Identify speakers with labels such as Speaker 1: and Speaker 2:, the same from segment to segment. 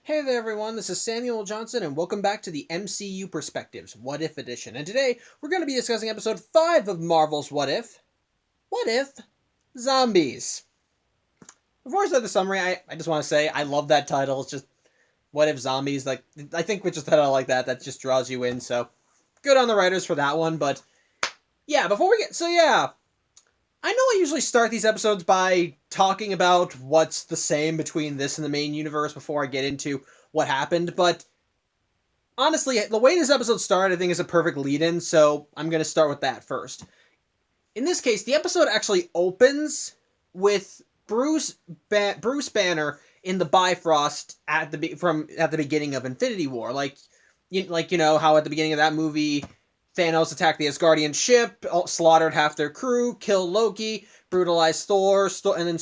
Speaker 1: Hey there everyone, this is Samuel Johnson and welcome back to the MCU Perspectives What If Edition. And today we're going to be discussing episode 5 of Marvel's What If? What If Zombies? Before I start the summary, I just want to say I love that title. It's just What If Zombies? Like, I think with just a title like that just draws you in, so good on the writers for that one. But yeah, I know I usually start these episodes by talking about what's the same between this and the main universe before I get into what happened, but honestly, the way this episode started, I think, is a perfect lead-in, so I'm going to start with that first. In this case, the episode actually opens with Bruce Banner in the Bifrost at the beginning of Infinity War, like you know how at the beginning of that movie, Thanos attacked the Asgardian ship, slaughtered half their crew, killed Loki, brutalized Thor, and then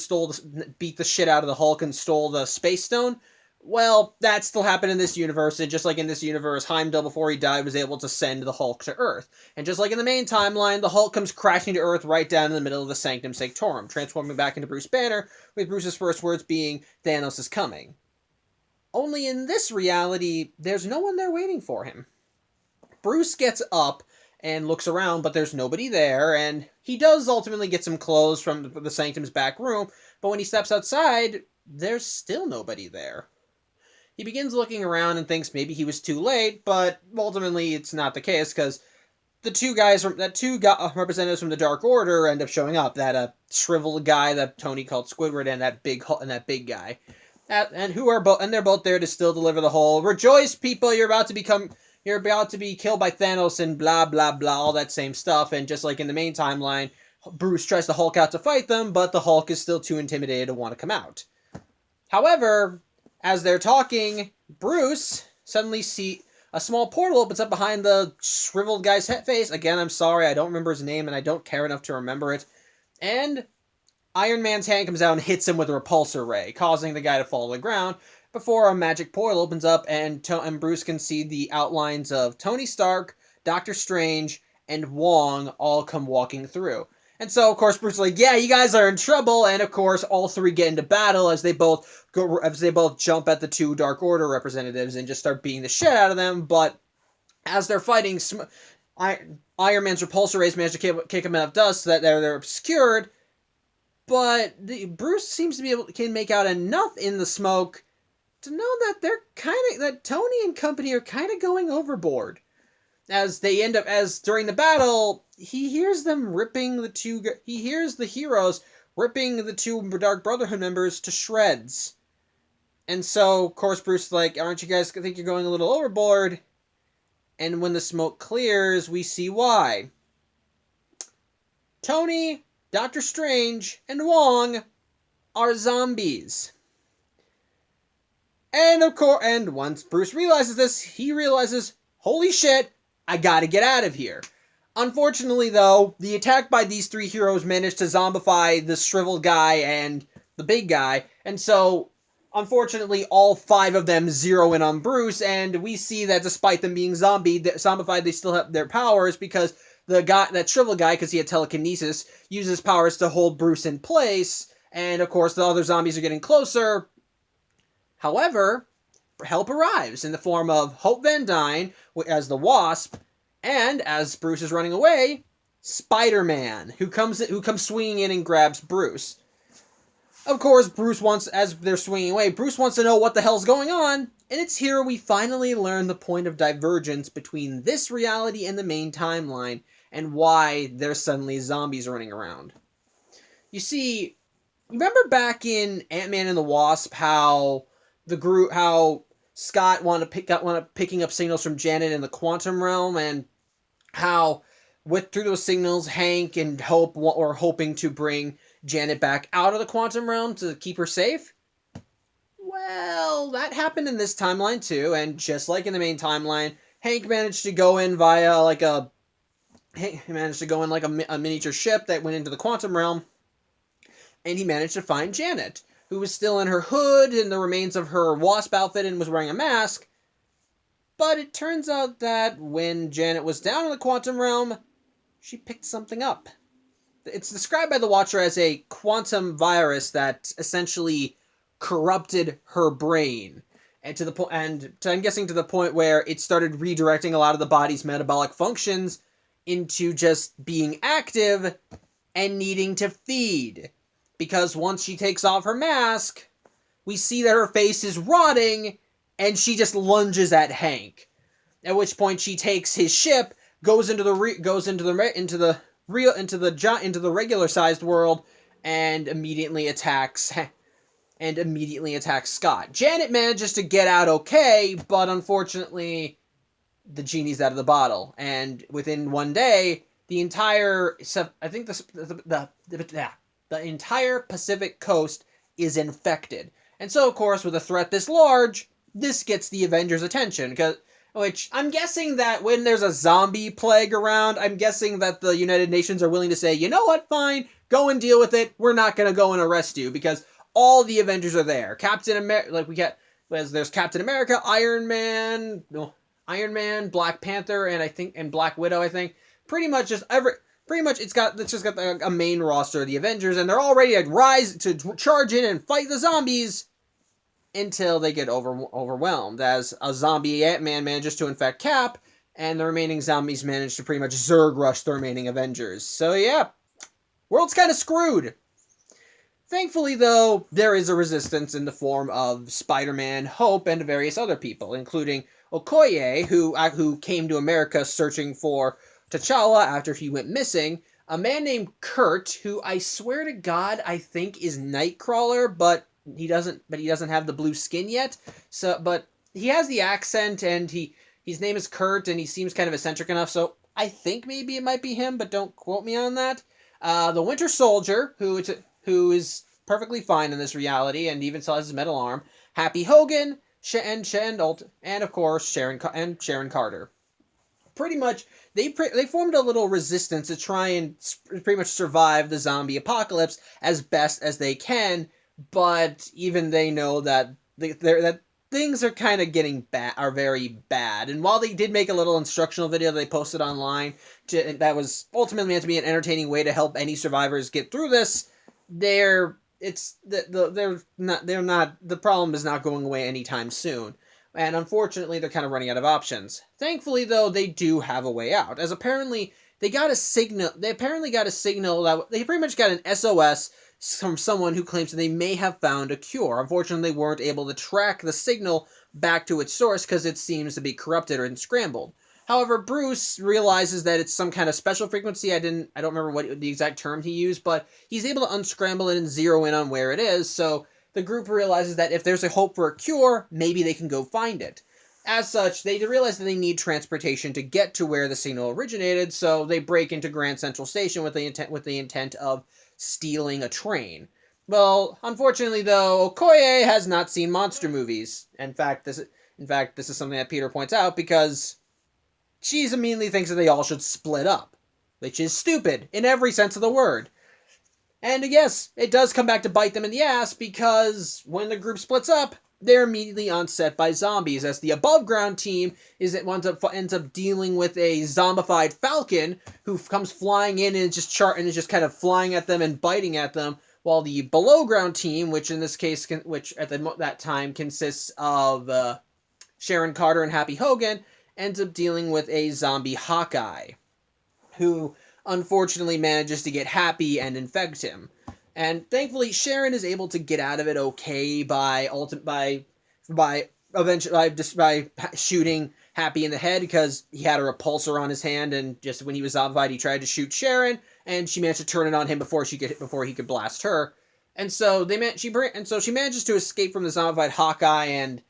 Speaker 1: beat the shit out of the Hulk and stole the Space Stone. Well, that still happened in this universe, and just like in this universe, Heimdall, before he died, was able to send the Hulk to Earth. And just like in the main timeline, the Hulk comes crashing to Earth right down in the middle of the Sanctum Sanctorum, transforming back into Bruce Banner, with Bruce's first words being, "Thanos is coming." Only in this reality, there's no one there waiting for him. Bruce gets up and looks around, but there's nobody there, and he does ultimately get some clothes from the Sanctum's back room, but when he steps outside, there's still nobody there. He begins looking around and thinks maybe he was too late, but ultimately it's not the case because the two representatives from the Dark Order end up showing up. That shriveled guy that Tony called Squidward, and that big guy, and they're both there to still deliver the whole "Rejoice, people! You're about to be killed by Thanos," and blah blah blah, all that same stuff. And just like in the main timeline, Bruce tries to Hulk out to fight them, but the Hulk is still too intimidated to want to come out. However, as they're talking, Bruce suddenly sees a small portal opens up behind the shriveled guy's face. Again, I'm sorry, I don't remember his name, and I don't care enough to remember it. And Iron Man's hand comes out and hits him with a repulsor ray, causing the guy to fall to the ground, before a magic portal opens up and Bruce can see the outlines of Tony Stark, Doctor Strange, and Wong all come walking through. And so, of course, Bruce is like, "Yeah, you guys are in trouble," and of course, all three get into battle as they both jump at the two Dark Order representatives and just start beating the shit out of them. But as they're fighting, Iron Man's repulsor rays manage to kick them enough dust so that they're obscured. But Bruce seems to can make out enough in the smoke to know that that Tony and company are kind of going overboard. As during the battle, he hears the heroes ripping the two Dark Brotherhood members to shreds. And so, of course, Bruce is like, "Aren't you guys think you're going a little overboard?" And when the smoke clears, we see why. Tony, Doctor Strange, and Wong are zombies. And of course, and once Bruce realizes this, he realizes, "Holy shit, I gotta get out of here." Unfortunately, though, the attack by these three heroes managed to zombify the shriveled guy and the big guy, and so, unfortunately, all five of them zero in on Bruce, and we see that despite them being zombified, they still have their powers because that shriveled guy, because he had telekinesis, uses powers to hold Bruce in place, and of course, the other zombies are getting closer. However, help arrives in the form of Hope Van Dyne as the Wasp, and as Bruce is running away, Spider-Man, who comes swinging in and grabs Bruce. Of course, as they're swinging away, Bruce wants to know what the hell's going on, and it's here we finally learn the point of divergence between this reality and the main timeline, and why there's suddenly zombies running around. You see, remember back in Ant-Man and the Wasp how Scott wanted picking up signals from Janet in the quantum realm, and how through those signals Hank and Hope were hoping to bring Janet back out of the quantum realm to keep her safe? Well, that happened in this timeline too, and just like in the main timeline, Hank managed to go in a miniature ship that went into the quantum realm, and he managed to find Janet, who was still in her hood and the remains of her Wasp outfit and was wearing a mask. But it turns out that when Janet was down in the quantum realm, she picked something up. It's described by the Watcher as a quantum virus that essentially corrupted her brain. and I'm guessing to the point where it started redirecting a lot of the body's metabolic functions into just being active and needing to feed. Because once she takes off her mask, we see that her face is rotting, and she just lunges at Hank. At which point she takes his ship, goes into the regular sized world, and immediately attacks Scott. Janet manages to get out okay, but unfortunately, the genie's out of the bottle, and within one day, the entire entire Pacific coast is infected. And so, of course, with a threat this large, this gets the Avengers' attention, which I'm guessing that when there's a zombie plague around, I'm guessing that the United Nations are willing to say, you know what, fine, go and deal with it. We're not going to go and arrest you, because all the Avengers are there. There's Captain America, Iron Man, Black Panther, and Black Widow, I think. Pretty much it's just got a main roster of the Avengers, and they're all ready to charge in and fight the zombies until they get overwhelmed, as a zombie Ant-Man manages to infect Cap, and the remaining zombies manage to pretty much Zerg rush the remaining Avengers. So yeah, world's kind of screwed. Thankfully, though, there is a resistance in the form of Spider-Man, Hope, and various other people, including Okoye, who came to America searching for T'Challa after he went missing, a man named Kurt, who I swear to God I think is Nightcrawler, but he doesn't have the blue skin yet. But he has the accent, and his name is Kurt, and he seems kind of eccentric enough, so I think maybe it might be him, but don't quote me on that. The Winter Soldier, who is perfectly fine in this reality, and even still has his metal arm. Happy Hogan, and of course Sharon Carter. Pretty much, they formed a little resistance to try and pretty much survive the zombie apocalypse as best as they can, but even they know that that things are kind of are very bad. And while they did make a little instructional video that they posted online that was ultimately meant to be an entertaining way to help any survivors get through this, the problem is not going away anytime soon. And unfortunately, they're kind of running out of options. Thankfully, though, they do have a way out, as apparently they got a signal. They apparently got a signal that they pretty much got an SOS from someone who claims that they may have found a cure. Unfortunately, they weren't able to track the signal back to its source because it seems to be corrupted or scrambled. However, Bruce realizes that it's some kind of special frequency. I don't remember what the exact term he used, but he's able to unscramble it and zero in on where it is. So the group realizes that if there's a hope for a cure, maybe they can go find it. As such, they realize that they need transportation to get to where the signal originated, so they break into Grand Central Station with the intent of stealing a train. Well, unfortunately, though, Okoye has not seen monster movies. In fact, this is something that Peter points out, because she immediately thinks that they all should split up, which is stupid in every sense of the word. And yes, it does come back to bite them in the ass, because when the group splits up, they're immediately onset by zombies, as the above ground team ends up dealing with a zombified Falcon who comes flying in and is just kind of flying at them and biting at them, while the below ground team, which in this case that time consists of Sharon Carter and Happy Hogan, ends up dealing with a zombie Hawkeye, who unfortunately manages to get Happy and infect him. And thankfully, Sharon is able to get out of it okay by shooting Happy in the head, because he had a repulsor on his hand, and just when he was zombified, he tried to shoot Sharon, and she managed to turn it on him before he could blast her. And so she manages to escape from the zombified Hawkeye and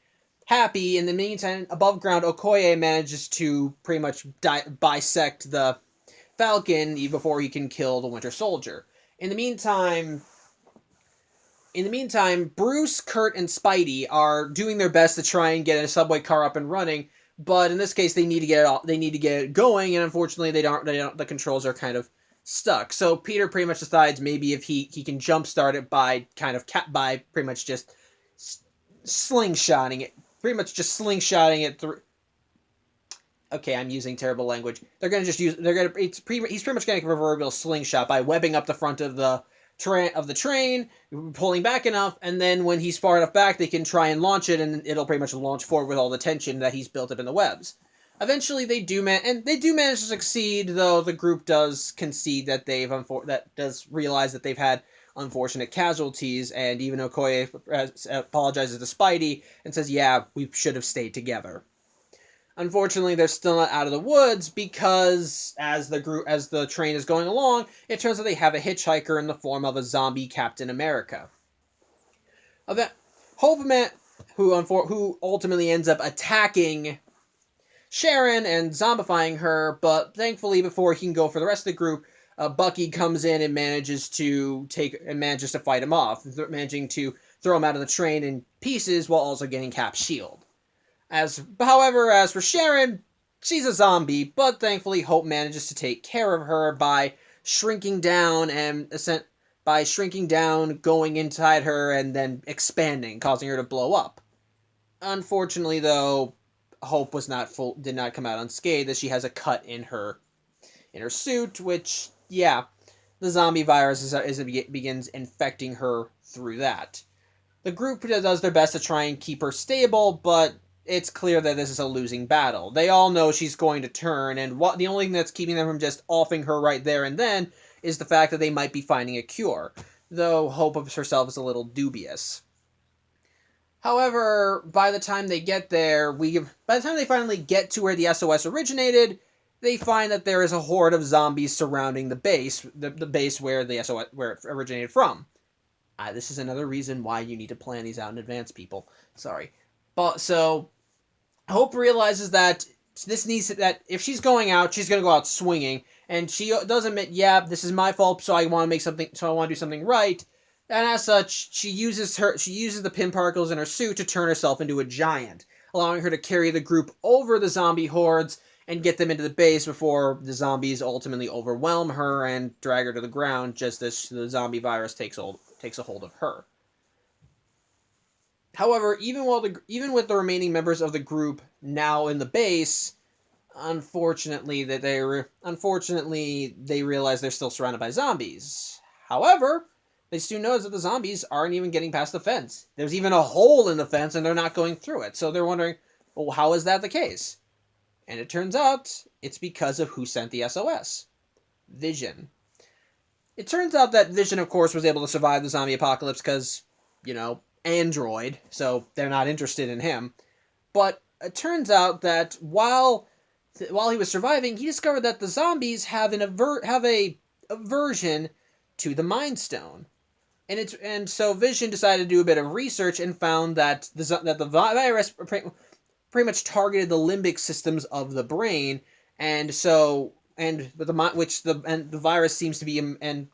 Speaker 1: Happy. In the meantime, above ground, Okoye manages to pretty much bisect the Falcon before he can kill the Winter Soldier. In the meantime, Bruce, Kurt, and Spidey are doing their best to try and get a subway car up and running, but in this case, they need to get it going, and unfortunately, the controls are kind of stuck. So Peter pretty much decides maybe if he can jumpstart it by pretty much just slingshotting it through. Okay, I'm using terrible language. He's pretty much getting a proverbial slingshot by webbing up the front of the the train, pulling back enough, and then when he's far enough back, they can try and launch it, and it'll pretty much launch forward with all the tension that he's built up in the webs. Eventually, they do manage to succeed, though the group does concede that does realize that they've had unfortunate casualties, and even Okoye apologizes to Spidey and says, "Yeah, we should have stayed together." Unfortunately, they're still not out of the woods because as the train is going along, it turns out they have a hitchhiker in the form of a zombie Captain America. Hope who ultimately ends up attacking Sharon and zombifying her, but thankfully before he can go for the rest of the group, Bucky comes in and manages to fight him off, managing to throw him out of the train in pieces while also getting Cap's shield. However, as for Sharon, she's a zombie, but thankfully Hope manages to take care of her by shrinking down, going inside her, and then expanding, causing her to blow up. Unfortunately, though, Hope did not come out unscathed, as she has a cut in her suit, which, yeah, the zombie virus begins infecting her through that. The group does their best to try and keep her stable, but it's clear that this is a losing battle. They all know she's going to turn, and the only thing that's keeping them from just offing her right there and then is the fact that they might be finding a cure, though Hope of herself is a little dubious. However, by the time they finally get to where the SOS originated, they find that there is a horde of zombies surrounding the base where it originated from. This is another reason why you need to plan these out in advance, people. Sorry. But so Hope realizes that if she's going out, she's going to go out swinging, and she does admit, yeah, this is my fault, so I want to do something right. And as such, she uses the pin particles in her suit to turn herself into a giant, allowing her to carry the group over the zombie hordes and get them into the base before the zombies ultimately overwhelm her and drag her to the ground, just as the zombie virus takes a hold of her. However, even with the remaining members of the group now in the base, unfortunately they realize they're still surrounded by zombies. However, they soon notice that the zombies aren't even getting past the fence. There's even a hole in the fence, and they're not going through it. So they're wondering, well, how is that the case? And it turns out it's because of who sent the SOS. Vision. It turns out that Vision, of course, was able to survive the zombie apocalypse because, android, so they're not interested in him. But it turns out that while he was surviving, he discovered that the zombies have a aversion to the Mind Stone. And so Vision decided to do a bit of research and found that the virus pretty much targeted the limbic systems of the brain, and the virus seems to be the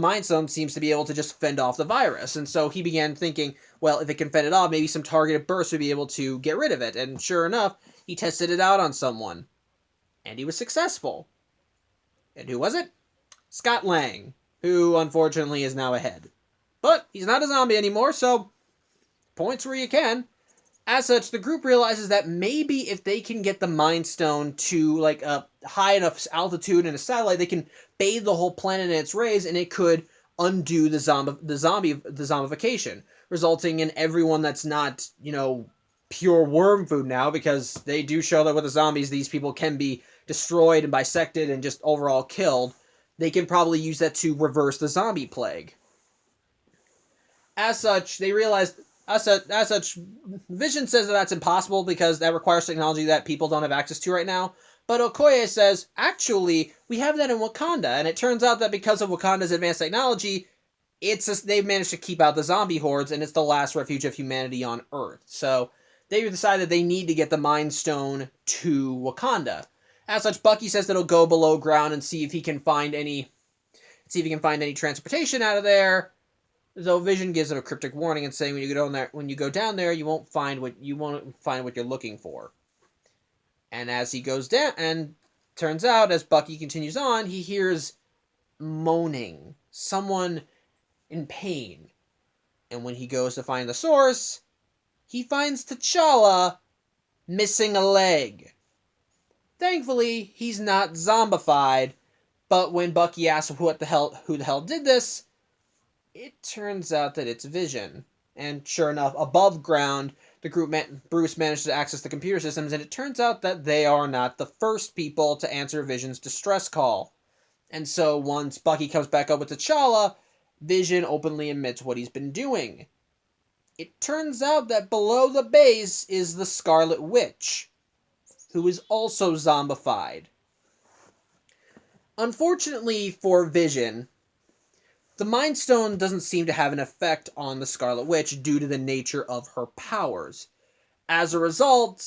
Speaker 1: Mind Stone seems to be able to just fend off the virus. And so he began thinking, well, if it can fend it off, maybe some targeted bursts would be able to get rid of it. And sure enough, he tested it out on someone, and he was successful. And who was it? Scott Lang, who unfortunately is now ahead. But he's not a zombie anymore, so points where you can. As such, the group realizes that maybe if they can get the Mind Stone to a high enough altitude in a satellite, they can bathe the whole planet in its rays, and it could undo the zombification, resulting in everyone that's not, pure worm food now, because they do show that with the zombies, these people can be destroyed and bisected and just overall killed. They can probably use that to reverse the zombie plague. As such, Vision says that that's impossible because that requires technology that people don't have access to right now. But Okoye says, actually, we have that in Wakanda, and it turns out that because of Wakanda's advanced technology, they've managed to keep out the zombie hordes, and it's the last refuge of humanity on Earth. So they decided they need to get the Mind Stone to Wakanda. As such, Bucky says that he'll go below ground and see if he can find any transportation out of there. Though Vision gives him a cryptic warning and saying when you go down there, you won't find what you're looking for. And as he goes down, and turns out as Bucky continues on, he hears moaning, someone in pain. And when he goes to find the source, he finds T'Challa missing a leg. Thankfully, he's not zombified, But when Bucky asks who the hell did this, it turns out that it's Vision. And sure enough, above ground, Bruce managed to access the computer systems, and it turns out that they are not the first people to answer Vision's distress call. And so once Bucky comes back up with T'Challa, Vision openly admits what he's been doing. It turns out that below the base is the Scarlet Witch, who is also zombified. Unfortunately for Vision, the Mind Stone doesn't seem to have an effect on the Scarlet Witch due to the nature of her powers. As a result,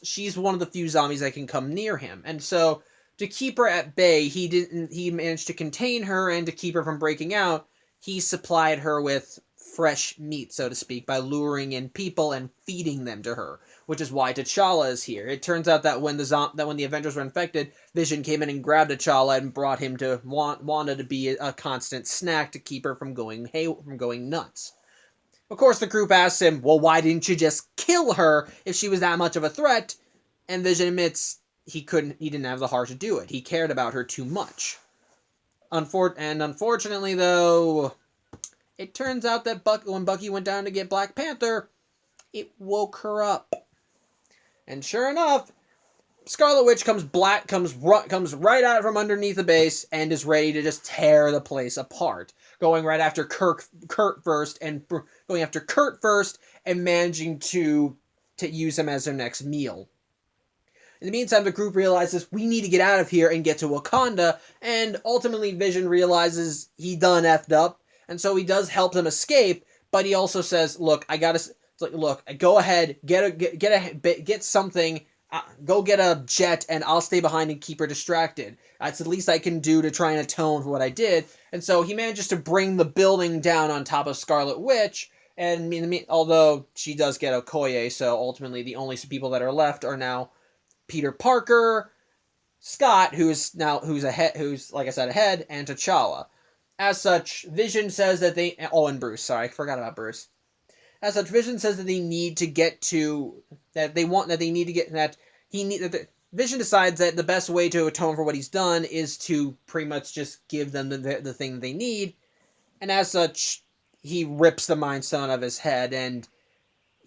Speaker 1: she's one of the few zombies that can come near him. And so, to keep her at bay, he managed to contain her, and to keep her from breaking out, he supplied her with fresh meat, so to speak, by luring in people and feeding them to her, which is why T'Challa is here. It turns out that when the Avengers were infected, Vision came in and grabbed T'Challa and brought him to Wanda to be a constant snack to keep her from going nuts. Of course, the group asks him, well, why didn't you just kill her if she was that much of a threat? And Vision admits he didn't have the heart to do it. He cared about her too much. Unfortunately, though, it turns out that when Bucky went down to get Black Panther, it woke her up. And sure enough, Scarlet Witch comes right out from underneath the base and is ready to just tear the place apart, going right after Kurt first and managing to use him as their next meal. In the meantime, the group realizes we need to get out of here and get to Wakanda, and ultimately Vision realizes he done effed up, and so he does help them escape, but he also says, look, go ahead, get something, go get a jet, and I'll stay behind and keep her distracted. That's the least I can do to try and atone for what I did. And so he manages to bring the building down on top of Scarlet Witch, and although she does get Okoye, so ultimately the only people that are left are now Peter Parker, Scott, who's like I said ahead, and T'Challa. As such, Vision says that and Bruce. Sorry, I forgot about Bruce. As such, Vision says that Vision decides that the best way to atone for what he's done is to pretty much just give them the thing they need, and as such, he rips the Mind Stone out of his head, and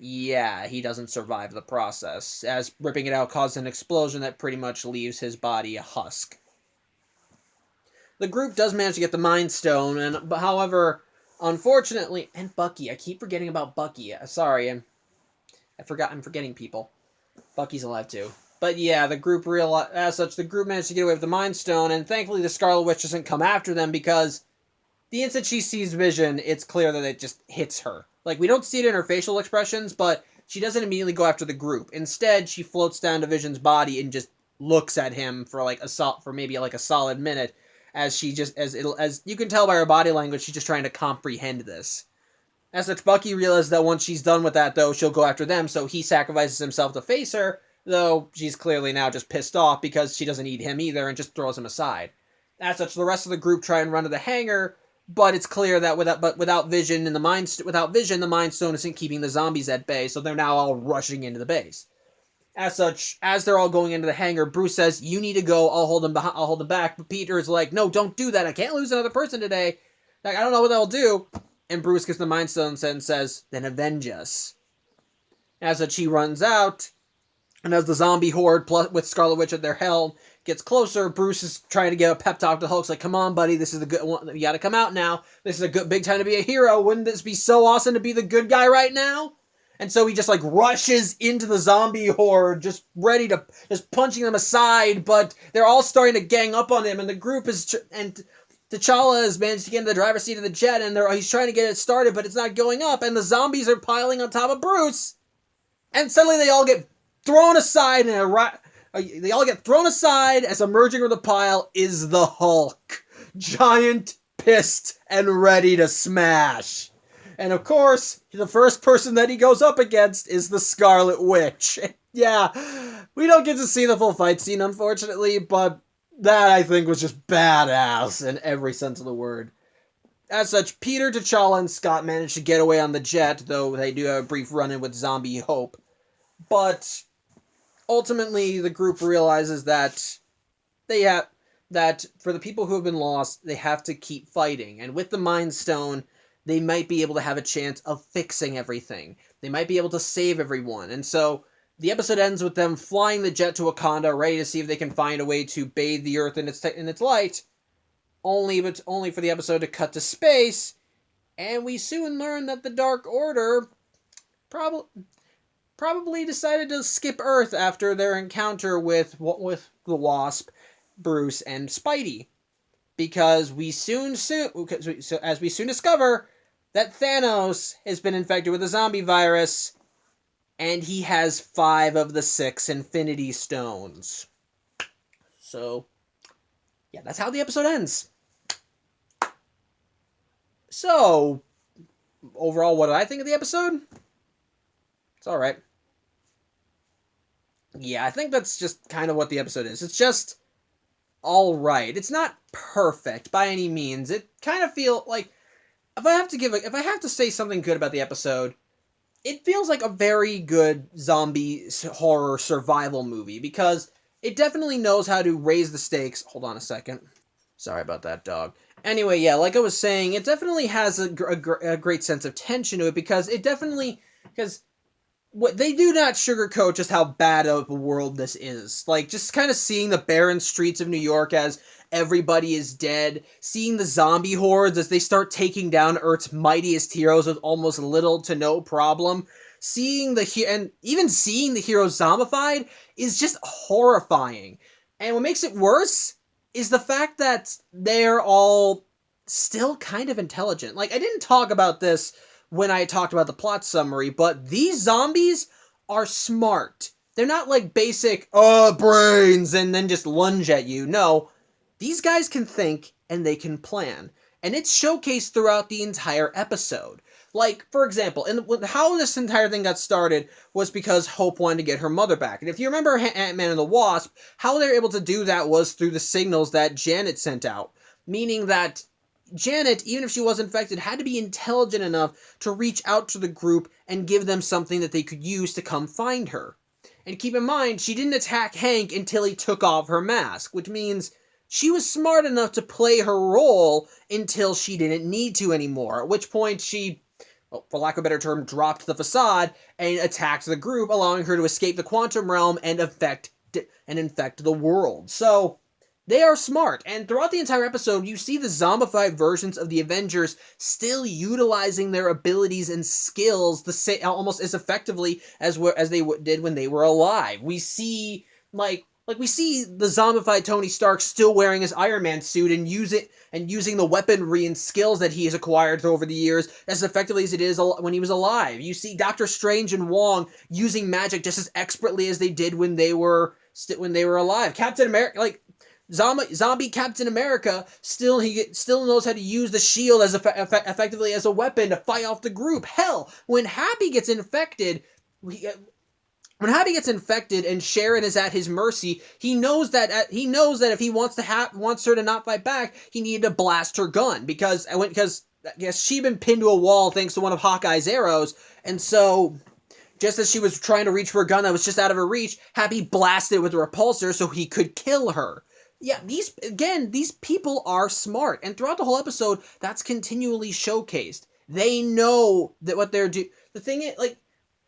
Speaker 1: yeah, he doesn't survive the process, as ripping it out causes an explosion that pretty much leaves his body a husk. The group does manage to get the Mind Stone, however, unfortunately, and Bucky, I keep forgetting about Bucky. Sorry, I'm forgetting people. Bucky's alive too. But yeah, the group managed to get away with the Mind Stone, and thankfully the Scarlet Witch doesn't come after them, because the instant she sees Vision, it's clear that it just hits her. Like, we don't see it in her facial expressions, but she doesn't immediately go after the group. Instead, she floats down to Vision's body and just looks at him for maybe a solid minute, as you can tell by her body language, she's just trying to comprehend this. As such, Bucky realizes that once she's done with that, though, she'll go after them, so he sacrifices himself to face her, though she's clearly now just pissed off because she doesn't need him either and just throws him aside. As such, the rest of the group try and run to the hangar, but it's clear that without Vision, the Mind Stone isn't keeping the zombies at bay, so they're now all rushing into the base. As such, as they're all going into the hangar, Bruce says, "You need to go. I'll hold them back." But Peter is like, "No, don't do that. I can't lose another person today. Like, I don't know what that'll do." And Bruce gets the Mind Stone and says, "Then avenge us." As such, he runs out, and as the zombie horde with Scarlet Witch at their helm gets closer, Bruce is trying to get a pep talk to Hulk. Like, "Come on, buddy, this is the good one. You got to come out now. This is a big time to be a hero. Wouldn't this be so awesome to be the good guy right now?" And so he just rushes into the zombie horde, just ready to punching them aside. But they're all starting to gang up on him, and the group and T'Challa has managed to get in the driver's seat of the jet, and he's trying to get it started, but it's not going up. And the zombies are piling on top of Bruce, and suddenly they all get thrown aside, as emerging from the pile is the Hulk, giant, pissed, and ready to smash. And of course, the first person that he goes up against is the Scarlet Witch. Yeah, we don't get to see the full fight scene, unfortunately, but that, I think, was just badass in every sense of the word. As such, Peter, T'Challa, and Scott manage to get away on the jet, though they do have a brief run-in with Zombie Hope. But ultimately, the group realizes that that for the people who have been lost, they have to keep fighting. And with the Mind Stone, they might be able to have a chance of fixing everything. They might be able to save everyone. And so the episode ends with them flying the jet to Wakanda, ready to see if they can find a way to bathe the Earth in its light. Only for the episode to cut to space, and we soon learn that the Dark Order probably decided to skip Earth after their encounter with the Wasp, Bruce, and Spidey, because as we soon discover that Thanos has been infected with a zombie virus, and he has 5 of the 6 Infinity Stones. So, yeah, that's how the episode ends. So, overall, what did I think of the episode? It's alright. Yeah, I think that's just kind of what the episode is. It's just alright. It's not perfect by any means. It kind of feels like, if I have to say something good about the episode, it feels like a very good zombie horror survival movie, because it definitely knows how to raise the stakes. Hold on a second. Sorry about that, dog. Anyway, yeah, like I was saying, it definitely has a great sense of tension to it, because they do not sugarcoat just how bad of a world this is. Like, just kind of seeing the barren streets of New York as everybody is dead, seeing the zombie hordes as they start taking down Earth's mightiest heroes with almost little to no problem, seeing the heroes zombified is just horrifying. And what makes it worse is the fact that they're all still kind of intelligent. Like, I didn't talk about this when I talked about the plot summary, but these zombies are smart. They're not like basic, brains, and then just lunge at you. No, these guys can think, and they can plan. And it's showcased throughout the entire episode. Like, for example, how this entire thing got started was because Hope wanted to get her mother back. And if you remember Ant-Man and the Wasp, how they were able to do that was through the signals that Janet sent out. Meaning that Janet, even if she was infected, had to be intelligent enough to reach out to the group and give them something that they could use to come find her. And keep in mind, she didn't attack Hank until he took off her mask, which means she was smart enough to play her role until she didn't need to anymore, at which point she, for lack of a better term, dropped the facade and attacked the group, allowing her to escape the quantum realm and infect the world. So, they are smart, and throughout the entire episode, you see the zombified versions of the Avengers still utilizing their abilities and skills almost as effectively as they did when they were alive. We see, we see the zombified Tony Stark still wearing his Iron Man suit and using the weaponry and skills that he has acquired over the years as effectively as it is when he was alive. You see Doctor Strange and Wong using magic just as expertly as they did when they were alive. Captain America, Zombie Captain America still knows how to use the shield as effectively as a weapon to fight off the group. Hell, when Happy gets infected and Sharon is at his mercy, he knows that if he wants her to not fight back, he needed to blast her gun because she'd been pinned to a wall thanks to one of Hawkeye's arrows, and so just as she was trying to reach for a gun that was just out of her reach, Happy blasted it with a repulsor so he could kill her. Yeah, these people are smart, and throughout the whole episode, that's continually showcased. They know that what they're doing. The thing is,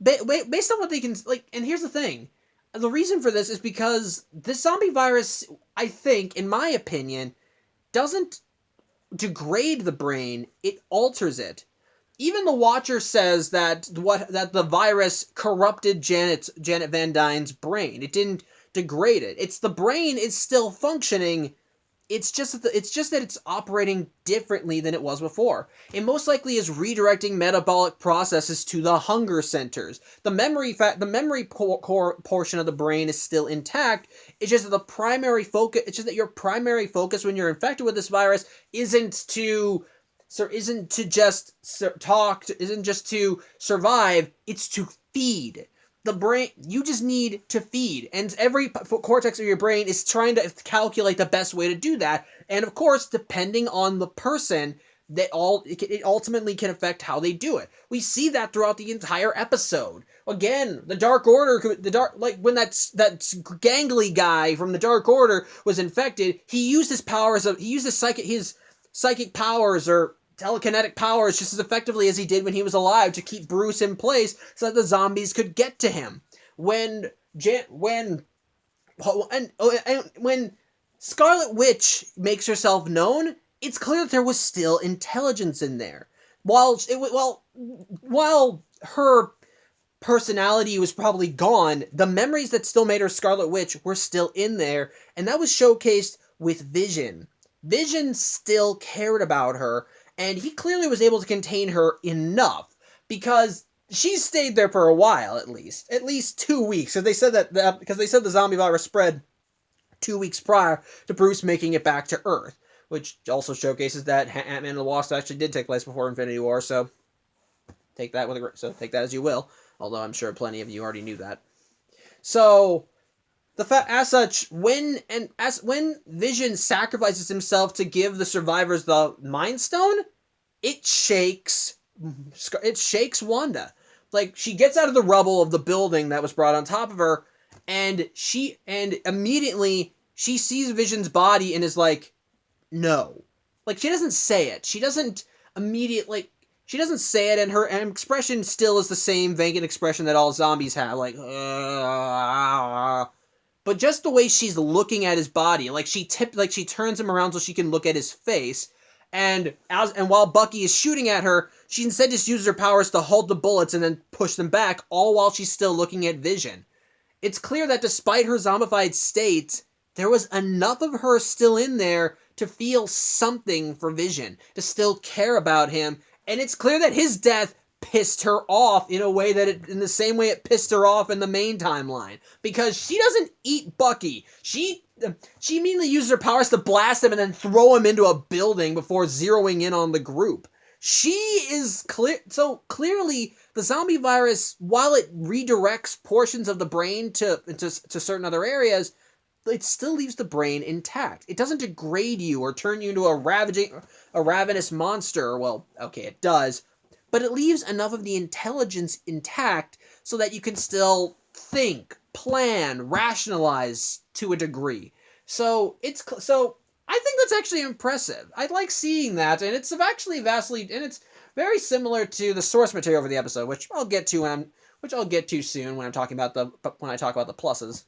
Speaker 1: based on what they can, and here's the thing. The reason for this is because this zombie virus, I think, in my opinion, doesn't degrade the brain, it alters it. Even the Watcher says that the virus corrupted Janet Van Dyne's brain. It didn't degrade it. It's the brain is still functioning. It's just that it's operating differently than it was before. It most likely is redirecting metabolic processes to the hunger centers. The memory core portion of the brain is still intact. It's just that your primary focus when you're infected with this virus isn't just to survive. It's to feed. The brain, you just need to feed, and every cortex of your brain is trying to calculate the best way to do that, and of course, depending on the person, it ultimately can affect how they do it. We see that throughout the entire episode. Again, the Dark Order, when that gangly guy from the Dark Order was infected, he used his psychic powers or telekinetic powers just as effectively as he did when he was alive to keep Bruce in place so that the zombies could get to him. When Scarlet Witch makes herself known, it's clear that there was still intelligence in there. While her personality was probably gone, the memories that still made her Scarlet Witch were still in there, and that was showcased with Vision. Vision still cared about her, and he clearly was able to contain her enough, because she stayed there for a while, at least 2 weeks, because they said the zombie virus spread 2 weeks prior to Bruce making it back to Earth, which also showcases that Ant-Man and the Wasp actually did take place before Infinity War, so take that as you will, although I'm sure plenty of you already knew that. So, when Vision sacrifices himself to give the survivors the Mind Stone, it shakes Wanda. Like, she gets out of the rubble of the building that was brought on top of her, and immediately she sees Vision's body and is like, no. Like, she doesn't say it. She doesn't say it, and her expression still is the same vacant expression that all zombies have, like, but just the way she's looking at his body, like she turns him around so she can look at his face, and while Bucky is shooting at her, she instead just uses her powers to hold the bullets and then push them back, all while she's still looking at Vision. It's clear that despite her zombified state, there was enough of her still in there to feel something for Vision, to still care about him, and it's clear that his death pissed her off in the same way it pissed her off in the main timeline, because she doesn't eat Bucky. She immediately uses her powers to blast him and then throw him into a building before zeroing in on the group. Clearly the zombie virus, while it redirects portions of the brain to certain other areas, it still leaves the brain intact. It doesn't degrade you or turn you into a ravenous monster. Well, okay, it does, but it leaves enough of the intelligence intact so that you can still think, plan, rationalize to a degree. So I think that's actually impressive. I like seeing that, and it's very similar to the source material for the episode, which I'll get to soon when I talk about the pluses.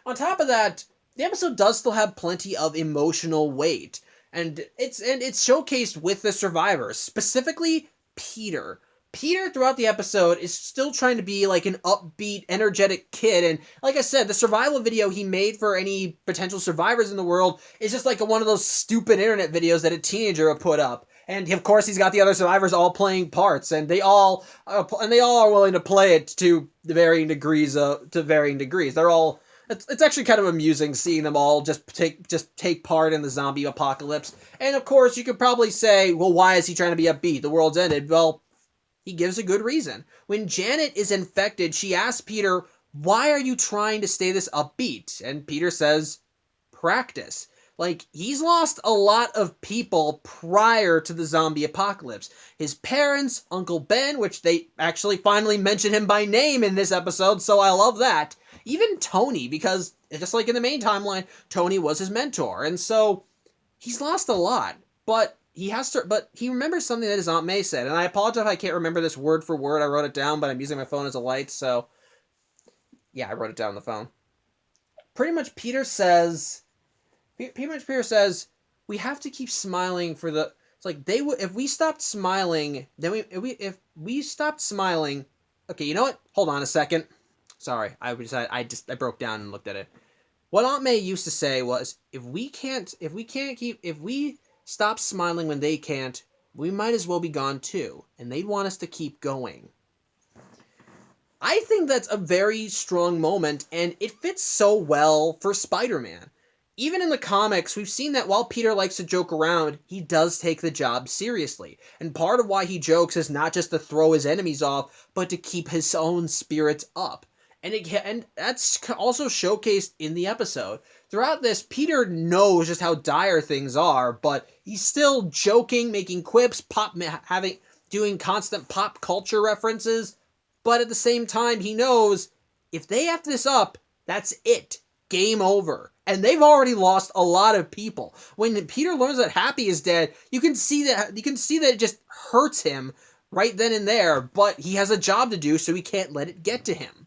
Speaker 1: On top of that, the episode does still have plenty of emotional weight, and it's showcased with the survivors, specifically Peter. Peter, throughout the episode, is still trying to be like an upbeat, energetic kid, and like I said, the survival video he made for any potential survivors in the world is just like one of those stupid internet videos that a teenager would put up. And of course, he's got the other survivors all playing parts, and they all are willing to play it to varying degrees. They're all. It's actually kind of amusing seeing them all just take part in the zombie apocalypse. And of course, you could probably say, well, why is he trying to be upbeat? The world's ended. Well, he gives a good reason. When Janet is infected, she asks Peter, why are you trying to stay this upbeat? And Peter says, practice. Like, he's lost a lot of people prior to the zombie apocalypse. His parents, Uncle Ben, which they actually finally mention him by name in this episode, so I love that. Even Tony, because just like in the main timeline, Tony was his mentor. And so he's lost a lot, but he remembers something that his Aunt May said. And I apologize if I can't remember this word for word. I wrote it down, but I'm using my phone as a light. So yeah, I wrote it down on the phone. Pretty much Peter says, we have to keep smiling for the, it's like if we stopped smiling, then if we stopped smiling, okay, you know what? Hold on a second. Sorry, I broke down and looked at it. What Aunt May used to say was, if we stop smiling when they can't, we might as well be gone too, and they'd want us to keep going. I think that's a very strong moment, and it fits so well for Spider-Man. Even in the comics, we've seen that while Peter likes to joke around, he does take the job seriously. And part of why he jokes is not just to throw his enemies off, but to keep his own spirits up. and that's also showcased in the episode. Throughout this, Peter knows just how dire things are, but he's still joking, making quips, doing constant pop culture references. But at the same time, he knows if they F this up, that's it. Game over. And they've already lost a lot of people. When Peter learns that Happy is dead, you can see that it just hurts him right then and there, but he has a job to do, so he can't let it get to him.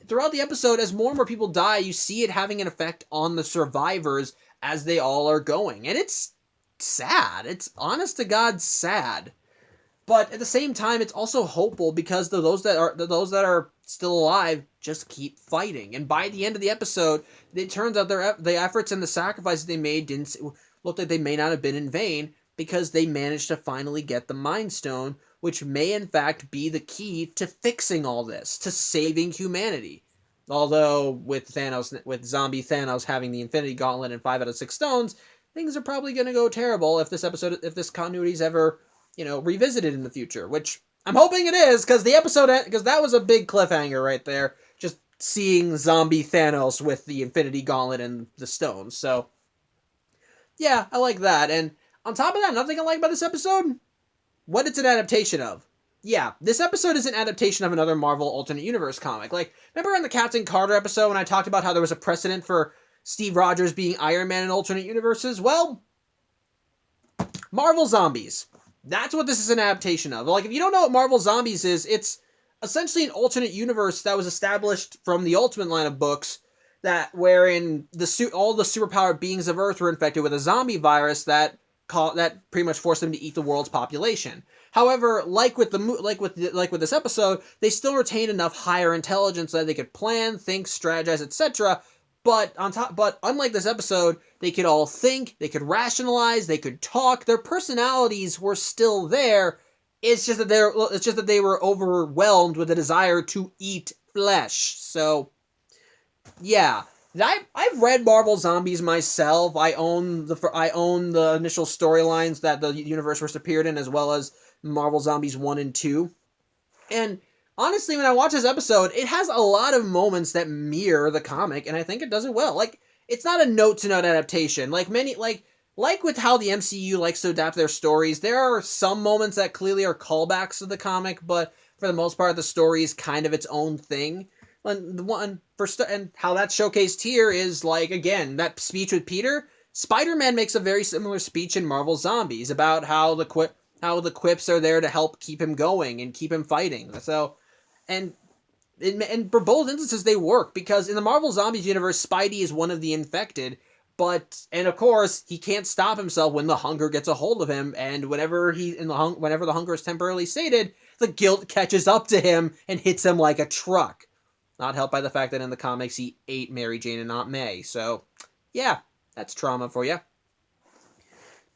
Speaker 1: Throughout the episode, as more and more people die, you see it having an effect on the survivors as they all are going. And it's sad. It's honest to God sad. But at the same time, it's also hopeful because those that are still alive just keep fighting. And by the end of the episode, it turns out the efforts and the sacrifices they made didn't look like they may not have been in vain, because they managed to finally get the Mind Stone, which may in fact be the key to fixing all this, to saving humanity. Although with zombie Thanos having the Infinity Gauntlet and 5 out of 6 stones, things are probably going to go terrible if this continuity is ever, revisited in the future, which I'm hoping it is, because that was a big cliffhanger right there, just seeing zombie Thanos with the Infinity Gauntlet and the stones. So yeah, I like that. And on top of that, another thing I like about this episode, what it's an adaptation of. Yeah, this episode is an adaptation of another Marvel Alternate Universe comic. Like, remember in the Captain Carter episode when I talked about how there was a precedent for Steve Rogers being Iron Man in alternate universes? Well, Marvel Zombies. That's what this is an adaptation of. Like, if you don't know what Marvel Zombies is, it's essentially an alternate universe that was established from the Ultimate line of books, wherein all the superpowered beings of Earth were infected with a zombie virus that pretty much forced them to eat the world's population. However, like with this episode, they still retained enough higher intelligence that they could plan, think, strategize, etc. But unlike this episode, they could all think, they could rationalize, they could talk. Their personalities were still there. It's just that they were overwhelmed with a desire to eat flesh. So, yeah. I've read Marvel Zombies myself. I own the initial storylines that the universe first appeared in, as well as Marvel Zombies 1 and 2. And honestly, when I watch this episode, it has a lot of moments that mirror the comic, and I think it does it well. Like, it's not a note-to-note adaptation. Like with how the MCU likes to adapt their stories, there are some moments that clearly are callbacks to the comic, but for the most part, the story is kind of its own thing. And how that's showcased here is, like, again, that speech with Peter. Spider-Man makes a very similar speech in Marvel Zombies about how the quips are there to help keep him going and keep him fighting. So, and for both instances they work, because in the Marvel Zombies universe, Spidey is one of the infected, and of course he can't stop himself when the hunger gets a hold of him, and whenever the hunger is temporarily sated, the guilt catches up to him and hits him like a truck. Not helped by the fact that in the comics he ate Mary Jane and Aunt May. So, yeah, that's trauma for you.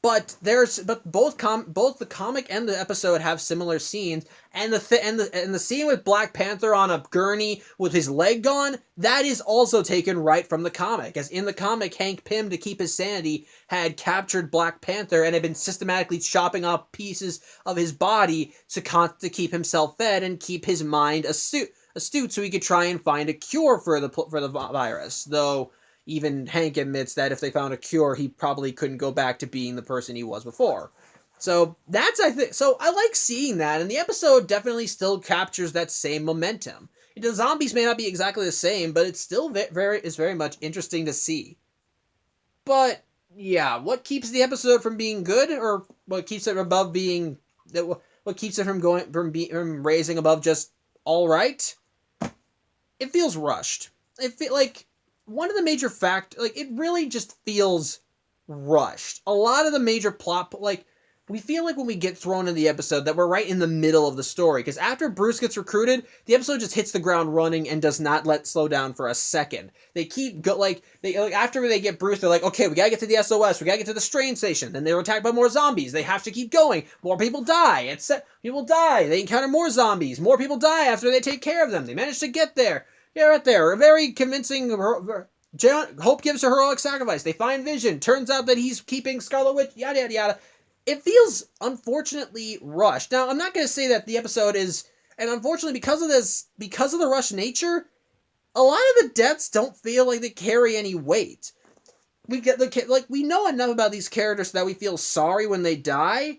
Speaker 1: But both the comic and the episode have similar scenes, and the scene with Black Panther on a gurney with his leg gone, that is also taken right from the comic. As in the comic, Hank Pym, to keep his sanity, had captured Black Panther and had been systematically chopping off pieces of his body to keep himself fed and keep his mind astute, so he could try and find a cure for the virus. Though even Hank admits that if they found a cure, he probably couldn't go back to being the person he was before. So I like seeing that, and the episode definitely still captures that same momentum. The zombies may not be exactly the same, but it's still very much interesting to see. But yeah, what keeps the episode from being good, or what keeps it above being what keeps it from raising above just all right? It feels rushed. One of the major it really just feels rushed. A lot of the major plot, we feel like when we get thrown in the episode that we're right in the middle of the story, because after Bruce gets recruited, the episode just hits the ground running and does not slow down for a second. They keep after they get Bruce, they're like, okay, we gotta get to the SOS, we gotta get to the train station. Then they're attacked by more zombies. They have to keep going. More people die. People die. They encounter more zombies. More people die after they take care of them. They manage to get there. Yeah, right there. A very convincing. Hope gives a heroic sacrifice. They find Vision. Turns out that he's keeping Scarlet Witch. Yada yada yada. It feels unfortunately rushed. Now, I'm not going to say that the episode is, and unfortunately because of the rushed nature, a lot of the deaths don't feel like they carry any weight. We know enough about these characters that we feel sorry when they die,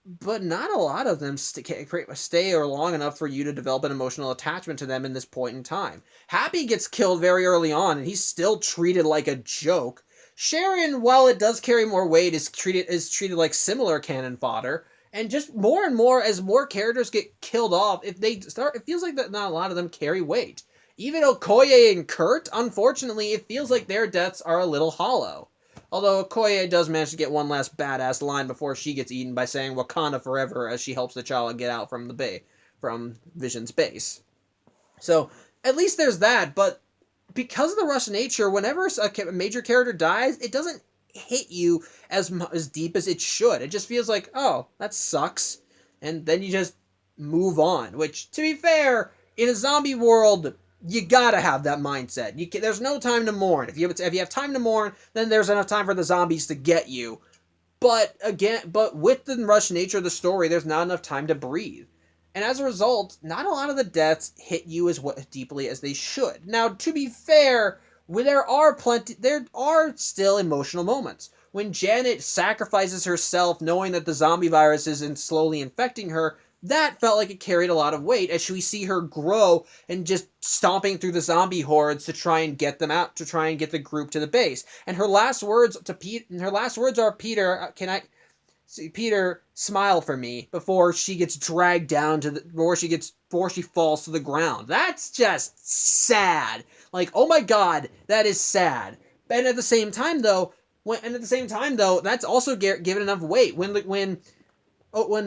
Speaker 1: but not a lot of them stay or long enough for you to develop an emotional attachment to them in this point in time. Happy gets killed very early on, and he's still treated like a joke. Sharon, while it does carry more weight, is treated like similar cannon fodder. And just more and more, as more characters get killed off, if they start, it feels like that not a lot of them carry weight. Even Okoye and Kurt, unfortunately, it feels like their deaths are a little hollow. Although Okoye does manage to get one last badass line before she gets eaten by saying Wakanda forever as she helps T'Challa get out from from Vision's base. So, at least there's that, but because of the rush nature, whenever a major character dies, it doesn't hit you as deep as it should. It just feels like, oh, that sucks. And then you just move on. Which, to be fair, in a zombie world, you gotta have that mindset. There's no time to mourn. If you have time to mourn, then there's enough time for the zombies to get you. But with the rush nature of the story, there's not enough time to breathe. And as a result, not a lot of the deaths hit you as deeply as they should. Now, to be fair, there are still emotional moments. When Janet sacrifices herself knowing that the zombie virus is slowly infecting her, that felt like it carried a lot of weight as we see her grow and just stomping through the zombie hordes to try and get them out, to try and get the group to the base. And her last words are, Peter, Peter, smile for me, before she gets dragged down before she falls to the ground. That's just sad. Like, oh my god, that is sad. And at the same time though, that's also given enough weight. When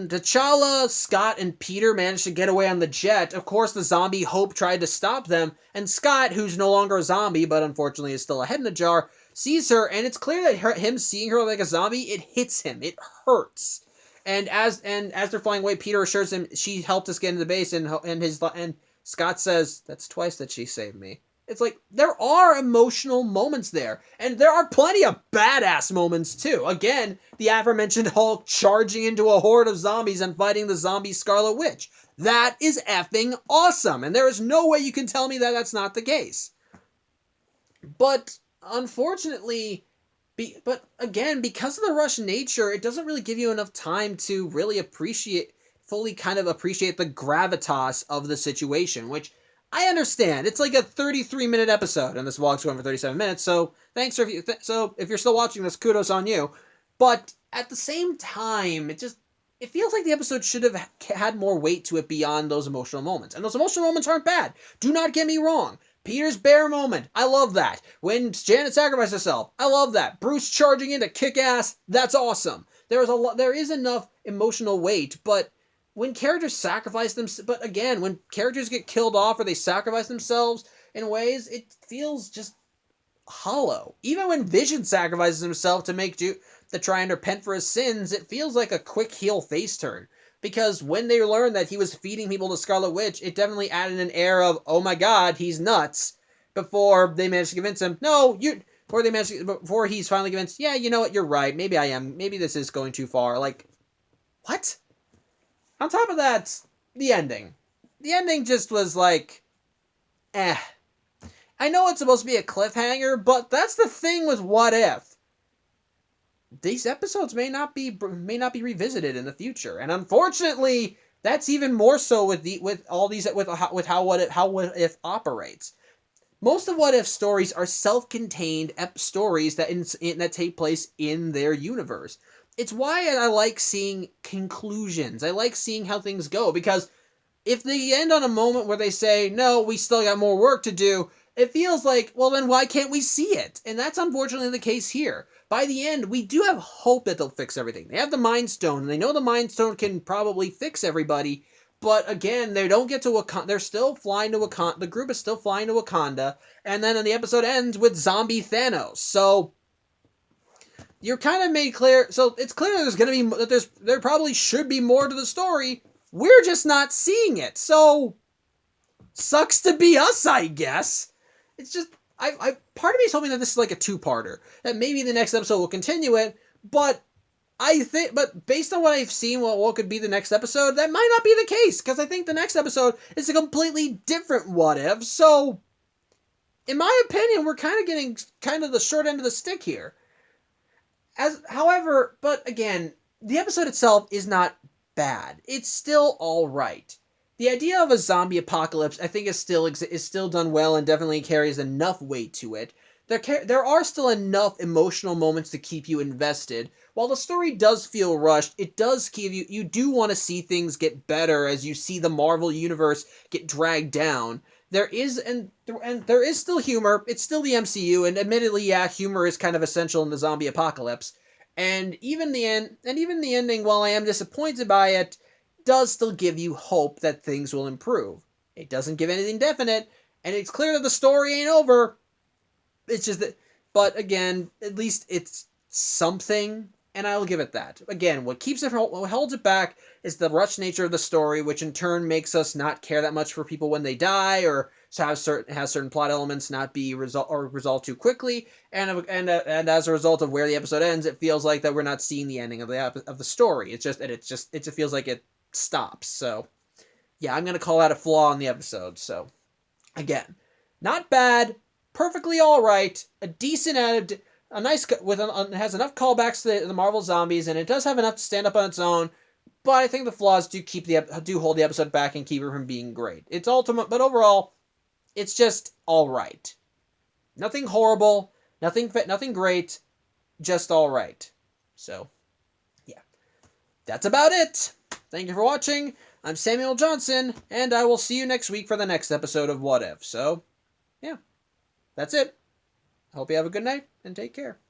Speaker 1: T'Challa, Scott, and Peter managed to get away on the jet, of course the zombie Hope tried to stop them, and Scott, who's no longer a zombie, but unfortunately is still a head in the jar, sees her, and it's clear that him seeing her like a zombie, it hits him. It hurts. And as they're flying away, Peter assures him she helped us get into the base, and Scott says, "That's twice that she saved me." It's like, there are emotional moments there. And there are plenty of badass moments, too. Again, the aforementioned Hulk charging into a horde of zombies and fighting the zombie Scarlet Witch. That is effing awesome. And there is no way you can tell me that that's not the case. But, unfortunately, because of the rush nature, it doesn't really give you enough time to really fully kind of appreciate the gravitas of the situation, which I understand. It's like a 33-minute episode, and this vlog's going for 37 minutes, so so if you're still watching this, kudos on you. But at the same time, it feels like the episode should have had more weight to it beyond those emotional moments. And those emotional moments aren't bad. Do not get me wrong. Peter's bear moment, I love that. When Janet sacrificed herself, I love that. Bruce charging in to kick ass, that's awesome. There is enough emotional weight, but when characters when characters get killed off or they sacrifice themselves in ways, it feels just hollow. Even when Vision sacrifices himself to try and repent for his sins, it feels like a quick heel face turn. Because when they learned that he was feeding people to Scarlet Witch, it definitely added an air of, oh my god, he's nuts, before they managed to convince him, before he's finally convinced, yeah, you know what, you're right, maybe I am, maybe this is going too far. Like, what? On top of that, the ending. The ending just was like, eh. I know it's supposed to be a cliffhanger, but that's the thing with What If. These episodes may not be revisited in the future, and unfortunately, that's even more so with how What If operates. Most of What If stories are self-contained stories that take place in their universe. It's why I like seeing conclusions. I like seeing how things go, because if they end on a moment where they say, no, we still got more work to do, it feels like, well, then why can't we see it? And that's unfortunately the case here. By the end, we do have hope that they'll fix everything. They have the Mind Stone, and they know the Mind Stone can probably fix everybody, but again, they don't get to Wakanda. They're still flying to Wakanda. The group is still flying to Wakanda, and then the episode ends with zombie Thanos. So you're kind of made clear. So it's clear there probably should be more to the story. We're just not seeing it. So sucks to be us, I guess. It's just part of me is hoping that this is like a two-parter. That maybe the next episode will continue it, but based on what I've seen, what could be the next episode, that might not be the case, because I think the next episode is a completely different What If. So in my opinion, we're kind of getting kind of the short end of the stick here. However, but again, the episode itself is not bad. It's still all right. The idea of a zombie apocalypse, I think, is still done well and definitely carries enough weight to it. There are still enough emotional moments to keep you invested. While the story does feel rushed, it does give you do want to see things get better as you see the Marvel universe get dragged down. There is and there is still humor. It's still the MCU, and admittedly, yeah, humor is kind of essential in the zombie apocalypse. Even the ending, while I am disappointed by it, does still give you hope that things will improve. It doesn't give anything definite, and it's clear that the story ain't over. It's just that, but again, at least it's something, and I'll give it that. Again, what holds it back is the rushed nature of the story, which in turn makes us not care that much for people when they die, or has certain plot elements not be resolved too quickly, and as a result of where the episode ends, it feels like that we're not seeing the ending of the story. It just feels like it stops. So yeah, I'm gonna call that a flaw in the episode. So again, not bad, perfectly all right, a decent a nice has enough callbacks to the Marvel zombies, and it does have enough to stand up on its own. But I think the flaws do hold the episode back and keep it from being great. It's ultimate, but overall, it's just all right. Nothing horrible, nothing great, just all right. So, yeah, that's about it. Thank you for watching. I'm Samuel Johnson, and I will see you next week for the next episode of What If. So, yeah, that's it. I hope you have a good night, and take care.